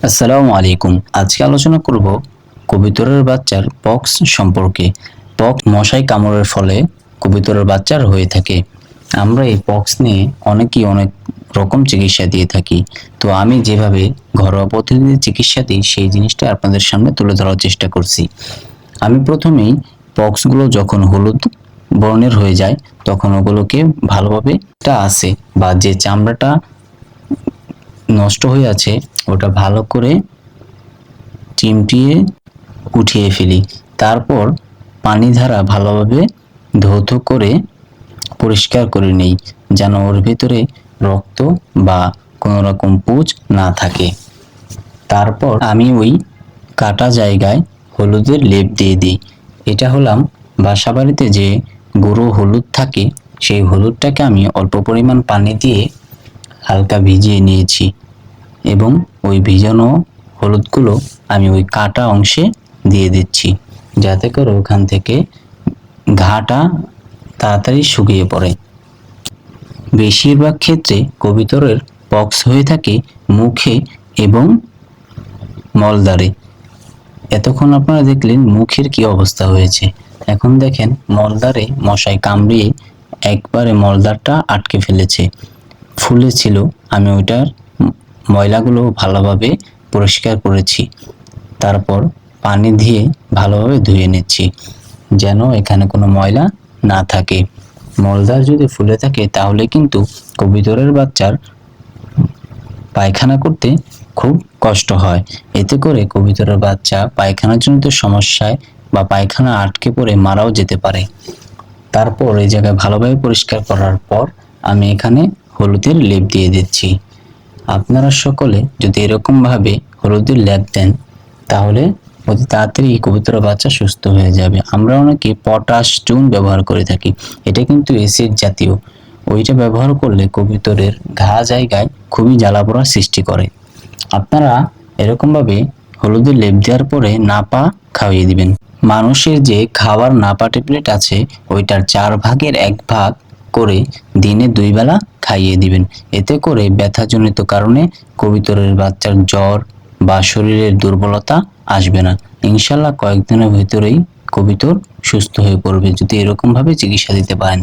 আসসালামু আলাইকুম। আজকে আলোচনা করব কবুতরের বাচ্চার পক্স সম্পর্কে। পক্স মশায় কামড়ের ফলে কবুতরের বাচ্চার হয়ে থাকে। আমরা এই পক্স নিয়ে অনেক রকম চিকিৎসা দিয়ে থাকি। তো আমি যেভাবে ঘরোয়া পদ্ধতিতে চিকিৎসা দিই সেই জিনিসটা আপনাদের সামনে তুলে ধরার চেষ্টা করছি। আমি প্রথমেই পক্সগুলো যখন হলুদ বর্ণের হয়ে যায় তখন ওগুলোকে ভালোভাবে আছে বা যে চামড়াটা নষ্ট হয়ে আছে ওটা ভালো করে চিমটিয়ে উঠিয়ে ফেলি। তারপর পানি দ্বারা ভালোভাবে ধৌত করে পরিষ্কার করে নেই, যেন ওর ভিতরে রক্ত বা কোনো রকম পুঁজ না থাকে। তারপর আমি ওই কাটা জায়গায় হলুদের লেপ দিয়ে দিই। এটা হলাম বাসাবাড়িতে যে গুঁড়ো হলুদ থাকে সেই হলুদটাকে আমি অল্প পরিমাণ পানি দিয়ে হালকা ভিজিয়ে নিয়েছি এবং ওই ভিজানো হলুদগুলো আমি ওই কাটা অংশে দিয়ে দিচ্ছি, যাতে করে ওখান থেকে ঘাটা তাড়াতাড়ি শুকিয়ে পড়ে। বেশিরভাগ ক্ষেত্রে কবুতরের পক্স হয়ে থাকে মুখে এবং মলদ্বারে। এতক্ষণ আপনারা দেখলেন মুখের কি অবস্থা হয়েছে, এখন দেখেন মলদ্বারে মশায় কামড়িয়ে একবারে মলদ্বারটা আটকে ফেলেছে, ফুলেছিল। আমি ওইটার ময়লাগুলো ভালোভাবে পরিষ্কার করেছি, তারপর পানি দিয়ে ভালোভাবে ধুয়ে নিচ্ছি যেন এখানে কোনো ময়লা না থাকে। মলদ্বার যদি ফুলে থাকে তাহলে কিন্তু কবুতরের বাচ্চার পায়খানা করতে খুব কষ্ট হয়। এতে করে কবুতরের বাচ্চা পায়খানাজনিত সমস্যায় বা পায়খানা আটকে পড়ে মারাও যেতে পারে। তারপর এই জায়গায় ভালোভাবে পরিষ্কার করার পর আমি এখানে হলুদের লেপ দিয়ে দিচ্ছি। আপনারা সকলে যদি এরকম ভাবে হলুদের লেপ দেন তাহলে অতি তাড়াতাড়ি কবুতরের বাচ্চা সুস্থ হয়ে যাবে। আমরা অনেকে পটাশ চুন ব্যবহার করে থাকি, এটা কিন্তু অ্যাসিড জাতীয়। ওইটা ব্যবহার করলে কবুতরের ঘা জায়গায় খুবই জ্বালাপোড়া সৃষ্টি করে। আপনারা এরকম ভাবে হলুদের লেপ দেওয়ার পরে নাপা খাইয়ে দিবেন। মানুষের যে খাওয়ার নাপা ট্যাবলেট আছে ওইটার 1/4 ভাগ করে দিনে 2 বেলা খাইয়ে দিবেন। এতে করে ব্যথাজনিত কারণে কবুতরের বাচ্চার জ্বর বা শরীরের দুর্বলতা আসবে না। ইনশাল্লাহ কয়েকদিনের ভিতরেই কবুতর সুস্থ হয়ে পড়বে যদি এরকম ভাবে চিকিৎসা দিতে পারেন।